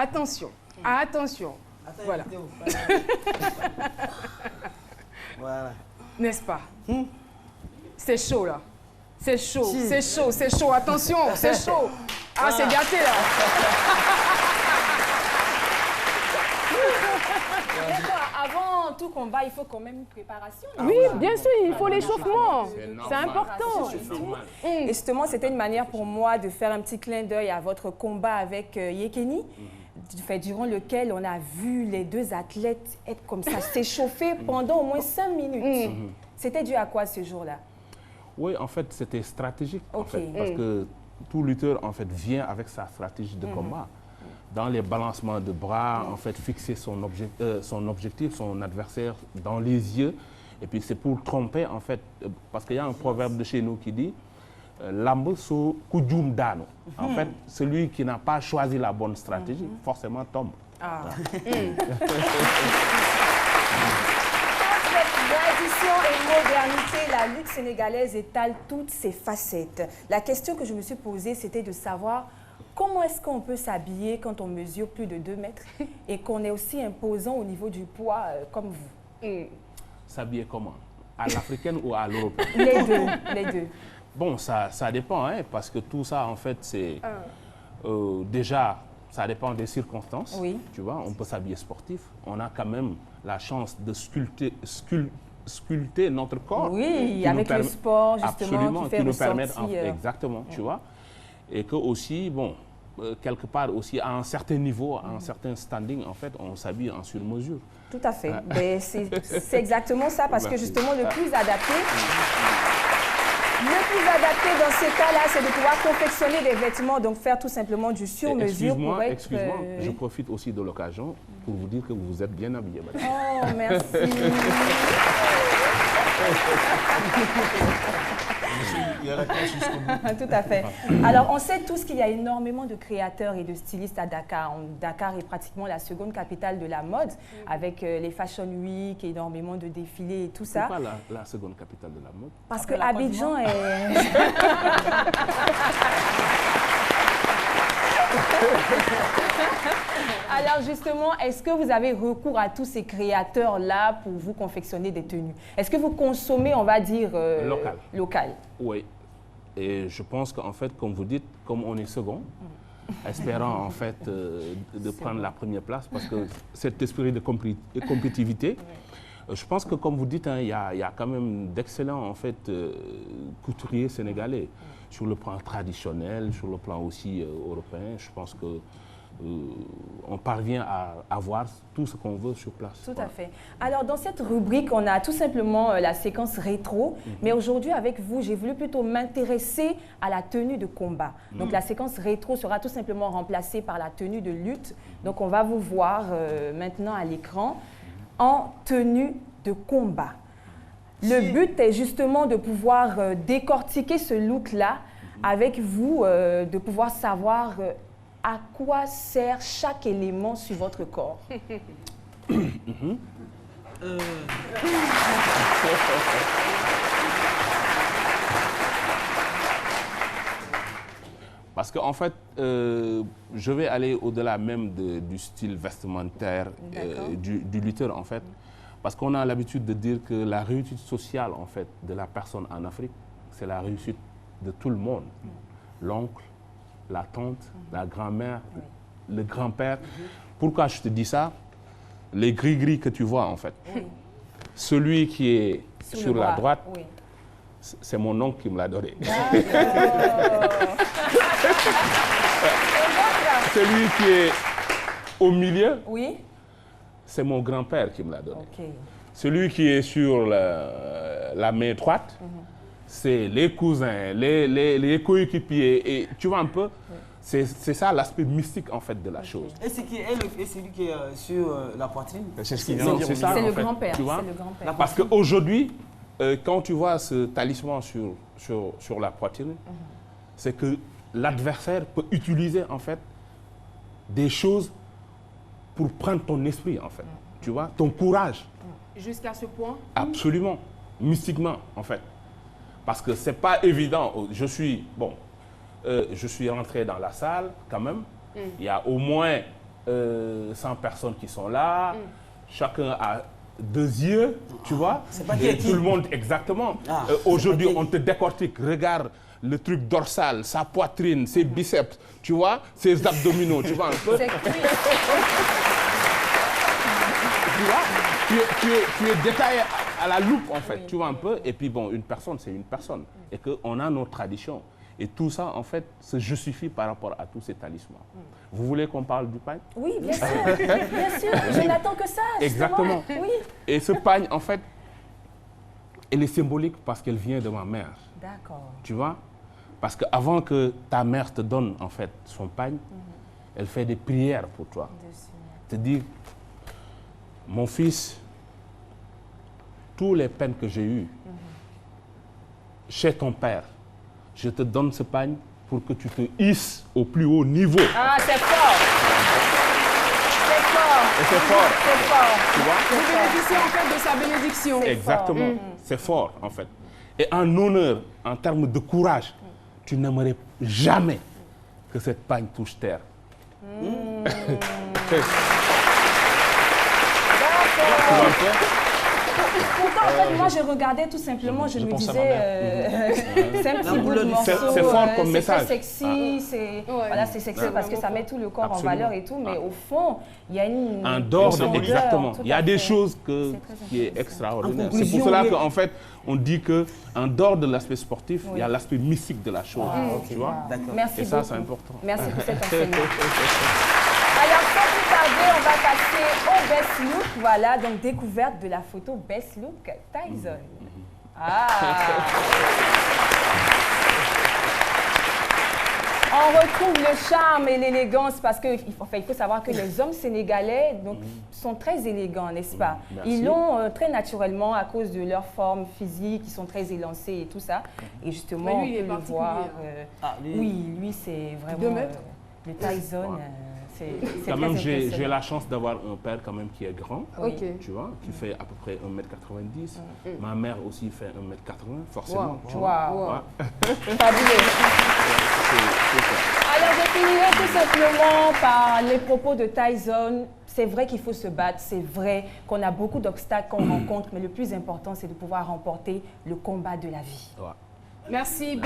Attention, attention. Attends, Voilà. Voilà. N'est-ce pas? C'est chaud là. C'est chaud, c'est chaud, c'est chaud. Attention, c'est chaud. Ah, c'est gâté là. Avant tout combat, il faut quand même une préparation. Oui, bien sûr, il faut l'échauffement. C'est important. Et justement, c'était une manière pour moi de faire un petit clin d'œil à votre combat avec Yekini, durant lequel on a vu les deux athlètes être comme ça, s'échauffer pendant au moins 5 minutes. C'était dû à quoi ce jour-là? Oui, en fait, c'était stratégique, en Ok. fait, parce que tout lutteur, en fait, vient avec sa stratégie de combat. Dans les balancements de bras, en fait, fixer son objectif, son adversaire dans les yeux. Et puis, c'est pour tromper, en fait, parce qu'il y a un proverbe de chez nous qui dit « Lambo so kujum dano ». En fait, celui qui n'a pas choisi la bonne stratégie, forcément tombe. Ah. Tradition et modernité, la lutte sénégalaise étale toutes ses facettes. La question que je me suis posée, c'était de savoir comment est-ce qu'on peut s'habiller quand on mesure plus de 2 mètres et qu'on est aussi imposant au niveau du poids comme vous. S'habiller comment? À l'africaine ou à l'européenne? Les deux, les deux. Bon, ça dépend, hein, parce que tout ça, en fait, c'est... déjà, ça dépend des circonstances. Oui. Tu vois, on peut s'habiller sportif. On a quand même la chance de sculpter notre corps. Oui, qui nous avec le sport, justement, absolument, qui fait qui nous ressortir, permettent, exactement, tu vois. Et que aussi, bon, quelque part aussi, à un certain niveau, à un certain standing, en fait, on s'habille en sur-mesure. Tout à fait. Ben, c'est exactement ça, parce que justement, le plus adapté dans ces cas-là, c'est de pouvoir confectionner des vêtements, donc faire tout simplement du sur-mesure pour être... Excuse-moi, je profite aussi de l'occasion pour vous dire que vous êtes bien habillés, madame. Oh, merci. Tout à fait. Alors, on sait tous qu'il y a énormément de créateurs et de stylistes à Dakar. Dakar est pratiquement la seconde capitale de la mode, avec les Fashion Week, énormément de défilés et tout ça. Pourquoi la seconde capitale de la mode? Parce que Abidjan est... Alors justement, est-ce que vous avez recours à tous ces créateurs-là pour vous confectionner des tenues? Est-ce que vous consommez, on va dire, local? Oui. Et je pense qu'en fait, comme vous dites, comme on est second, espérant en fait de prendre la première place, parce que cet esprit de compétitivité, je pense que comme vous dites, hein, il y a quand même d'excellents en fait, couturiers sénégalais, sur le plan traditionnel, sur le plan aussi européen. Je pense que on parvient à avoir tout ce qu'on veut sur place. Tout à fait. Alors, dans cette rubrique, on a tout simplement la séquence rétro. Mais aujourd'hui, avec vous, j'ai voulu plutôt m'intéresser à la tenue de combat. Donc, la séquence rétro sera tout simplement remplacée par la tenue de lutte. Donc, on va vous voir maintenant à l'écran en tenue de combat. Le but est justement de pouvoir décortiquer ce look-là avec vous, de pouvoir savoir... à quoi sert chaque élément sur votre corps? Parce qu'en fait, je vais aller au-delà même du style vestimentaire du lutteur, en fait. Parce qu'on a l'habitude de dire que la réussite sociale, en fait, de la personne en Afrique, c'est la réussite de tout le monde. L'oncle, la tante, la grand-mère, le grand-père. Pourquoi je te dis ça? Les gris-gris que tu vois, en fait. Celui qui est sur la droite, c'est mon oncle qui me l'a donné. Celui qui est au milieu, c'est mon grand-père qui me l'a donné. Celui qui est sur la main droite, c'est les cousins, les coéquipiers. Et tu vois un peu, c'est ça l'aspect mystique en fait de la chose. Et celui qui est sur la poitrine? C'est ce qui vient de dire. C'est le grand-père. Parce qu'aujourd'hui, quand tu vois ce talisman sur la poitrine, c'est que l'adversaire peut utiliser en fait des choses pour prendre ton esprit en fait. Tu vois, ton courage. Jusqu'à ce point? Absolument, mystiquement en fait. Parce que c'est pas évident. Je suis rentré dans la salle quand même. Il y a au moins 100 personnes qui sont là, chacun a 2 yeux, tu vois. C'est pas Et qui. tout le monde, exactement. Ah, Aujourd'hui, c'est pas on te décortique, regarde le truc dorsal, sa poitrine, ses biceps, tu vois, ses abdominaux, tu vois un peu. C'est cuit. Tu vois, tu es détaillé à la loupe, en fait, tu vois un peu. Et puis, bon, une personne, c'est une personne. Et qu'on a nos traditions. Et tout ça, en fait, se justifie par rapport à tous ces talismans. Vous voulez qu'on parle du pagne? Oui, bien sûr. Bien sûr. Je n'attends que ça. Justement. Exactement. Oui. Et ce pagne, en fait, elle est symbolique parce qu'elle vient de ma mère. D'accord. Tu vois? Parce qu'avant que ta mère te donne, en fait, son pagne, elle fait des prières pour toi. Te dit, mon fils, tous les peines que j'ai eues chez ton père, je te donne ce pagne pour que tu te hisses au plus haut niveau. Ah, c'est fort. C'est fort. Et c'est fort, C'est fort. tu vois? Vous bénéficiez en fait de sa bénédiction. Exactement, c'est fort en fait. Et en honneur, en termes de courage, tu n'aimerais jamais que cette pagne touche terre. Tu vois un peu? Pourtant, en fait, moi, je regardais tout simplement, je me pense à ma disais, c'est un petit bout de boulonne. morceau. C'est fort comme c'est message. très sexy, c'est voilà, c'est sexy parce que ça met tout le corps Absolument. en valeur et tout, mais au fond, il y a une En dehors de profondeur, exactement. tout Il y a à des fait. choses C'est très qui est intéressant. extraordinaire. En C'est pour conclusion, cela oui. qu'en fait, on dit que en dehors de l'aspect sportif, il y a Oui. l'aspect mystique de la chose. ok. Tu vois? D'accord. Merci Et ça, beaucoup. c'est important. Merci pour cet enseignement. Alors, sans plus tarder, on va passer au best look. Voilà, donc découverte de la photo best look Tyson. Ah! On retrouve le charme et l'élégance parce qu'il faut savoir que les hommes sénégalais donc, sont très élégants, n'est-ce pas? Merci. Ils l'ont très naturellement à cause de leur forme physique, ils sont très élancés et tout ça. Et justement, Mais lui, il est on peut le particulier, voir. Ah, lui- Oui, lui, c'est 2 vraiment... mètres. le Tyson, c'est Quand très même, j'ai impressionnant. la chance d'avoir un père quand même qui est grand. Oui. Ok. Tu vois, qui fait à peu près 1m90. Ma mère aussi fait 1m80, forcément. Wow. Tu vois. Wow. Ouais. Fabuleux. C'est ça. Alors, je finirai tout simplement par les propos de Tyson. C'est vrai qu'il faut se battre, c'est vrai qu'on a beaucoup d'obstacles qu'on rencontre, mais le plus important, c'est de pouvoir remporter le combat de la vie. Ouais. Merci.